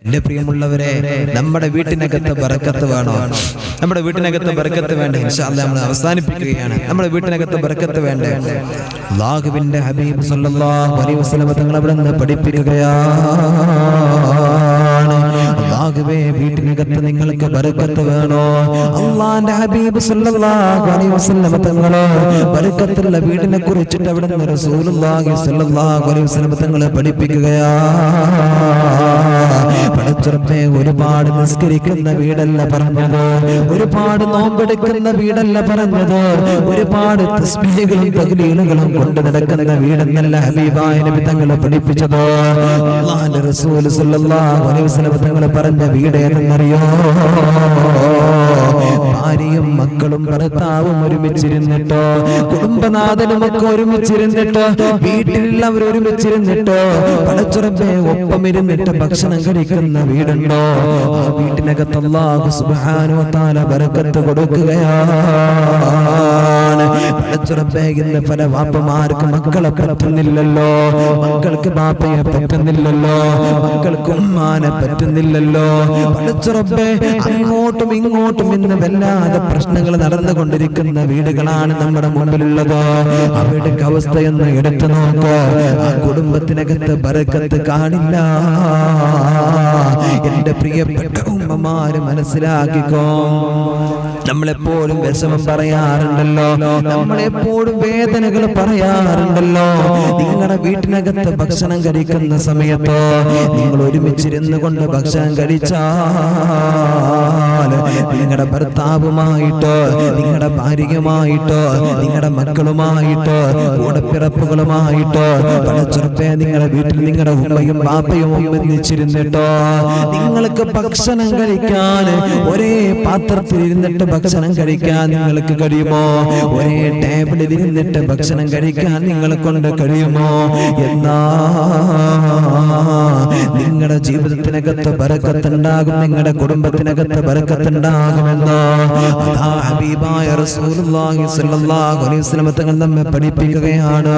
എന്റെ പ്രിയമുള്ളവരെ, നമ്മുടെ വീട്ടിനകത്ത് ബറക്കത്ത് വേണോ? നമ്മുടെ വീട്ടിനകത്ത് ബറക്കത്ത് വേണ്ടേ? ഇൻഷാ അല്ലാഹ് നമ്മൾ അവസാനിപ്പിക്കുകയാണ്. നമ്മുടെ വീട്ടിനകത്ത് ബറക്കത്ത് വേണ്ടേ? അല്ലാഹുവിന്റെ ഹബീബ് സല്ലല്ലാഹു അലൈഹി വസല്ലം തങ്ങൾ അവിടെ നിന്ന് പഠിപ്പിക്കുകയാണ്. അല്ലാഹുവേ, വീട്ടിനകത്ത് നിങ്ങൾക്ക് ബറക്കത്ത് വേണോ? അല്ലാഹുവിന്റെ ഹബീബ് സല്ലല്ലാഹു അലൈഹി വസല്ലം തങ്ങൾ ബറക്കത്തുള്ള വീടിനെ കുറിച്ചിട്ട് അവിടെ നിന്ന് റസൂലുള്ളാഹി സല്ലല്ലാഹു അലൈഹി വസല്ലം തങ്ങൾ പഠിപ്പിക്കുകയാണ്. ഒരുപാട് നിസ്കരിക്കുന്ന വീടല്ല പറഞ്ഞത്, ഒരുപാട് നോമ്പെടുക്കുന്ന വീടല്ല പറഞ്ഞത്, ഒരുപാട് തസ്ബീഹുകളും തഹ്ലീലുകളും കൊണ്ട് നടക്കുന്ന വീടെന്നല്ല ഹബീബായ നബി തങ്ങൾ പഠിപ്പിച്ചത്. അല്ലാഹുവിന്റെ റസൂൽ സല്ലല്ലാഹു അലൈഹി വസല്ലം തങ്ങൾ പറഞ്ഞ വീട് ഏതെന്നറിയോ? ഭാര്യയും മക്കളും ഭർത്താവും ഒരുമിച്ചിരുന്നിട്ടോ, കുടുംബനാഥനും ഒക്കെ ഒരുമിച്ചിരുന്നിട്ടോ, വീട്ടിലുള്ളവർ ഒരുമിച്ചിരുന്നിട്ടോ, പടച്ചുറപ്പെ ഒപ്പം ഇരുന്നിട്ട് ഭക്ഷണം കഴിക്കുന്ന വീടുണ്ടോ? ആ വീട്ടിനകത്ത് അല്ലാഹു സുബ്ഹാനഹു വ തആല ബറക്കത്ത് കൊടുക്കുകയാണ്. പടച്ചുറപ്പെ, ഇന്ന് പല വാപ്പമാർക്ക് മക്കളെ പറ്റുന്നില്ലല്ലോ, മക്കൾക്ക് ബാപ്പയെ പറ്റുന്നില്ലല്ലോ, മക്കൾക്ക് ഉമ്മാനെ പറ്റുന്നില്ലല്ലോ. പടച്ചുറപ്പെ, അങ്ങോട്ടും ഇങ്ങോട്ടും ഇന്ന് വല്ലാതെ പ്രശ്നങ്ങൾ നടന്നുകൊണ്ടിരിക്കുന്ന വീടുകളാണ് നമ്മുടെ മുമ്പിലുള്ളത്. അവരുടെ അവസ്ഥയെന്ന് എടുത്തു നോക്കോ. ആ കുടുംബത്തിനകത്ത് ബറക്കത്ത് കാണില്ല. എന്റെ പ്രിയപ്പെട്ട ഉമ്മമാര് മനസ്സിലാക്കിക്കോ. നമ്മളെപ്പോഴും വിഷമം പറയാറുണ്ടല്ലോ, നമ്മളെപ്പോഴും വേദനകൾ പറയാറുണ്ടല്ലോ. നിങ്ങളുടെ വീട്ടിനകത്ത് ഭക്ഷണം കഴിക്കുന്ന സമയത്ത് നിങ്ങൾ ഒരുമിച്ചിരുന്ന് കൊണ്ട് ഭക്ഷണം കഴിച്ചാൽ നിങ്ങളുടെ ഭർത്താവുമായിട്ടോ, നിങ്ങളുടെ ഭാര്യയുമായിട്ടോ, നിങ്ങളുടെ മക്കളുമായിട്ടോ, കൂടപ്പിറപ്പുകളുമായിട്ടോ, പടച്ചുറപ്പെ നിങ്ങളുടെ വീട്ടിൽ നിങ്ങളുടെ ഉമ്മയും ബാപ്പയും ഒന്നിച്ചിരുന്നിട്ടോ നിങ്ങൾക്ക് ഭക്ഷണം കഴിക്കാൻ, ഒരേ പാത്രത്തിൽ ഇരുന്നിട്ട് ഭക്ഷണം കഴിക്കാൻ നിങ്ങൾക്ക് കഴിയുമോ? ഒരേ ടേബിളിൽ ഇരുന്നിട്ട് ഭക്ഷണം കഴിക്കാൻ നിങ്ങളെ കൊണ്ട് കഴിയുമോ? എന്നാ നിങ്ങളുടെ ജീവിതത്തിനകത്ത് ബറക്കത്തുണ്ടാകും, നിങ്ങളുടെ കുടുംബത്തിനകത്ത് ബറക്കത്തുണ്ടാകുമെന്നോ അതാ ഹബീബായ റസൂലുള്ളാഹി സ്വല്ലല്ലാഹു അലൈഹി വസല്ലം തങ്ങൾ നമ്മെ പഠിപ്പിക്കുകയാണ്.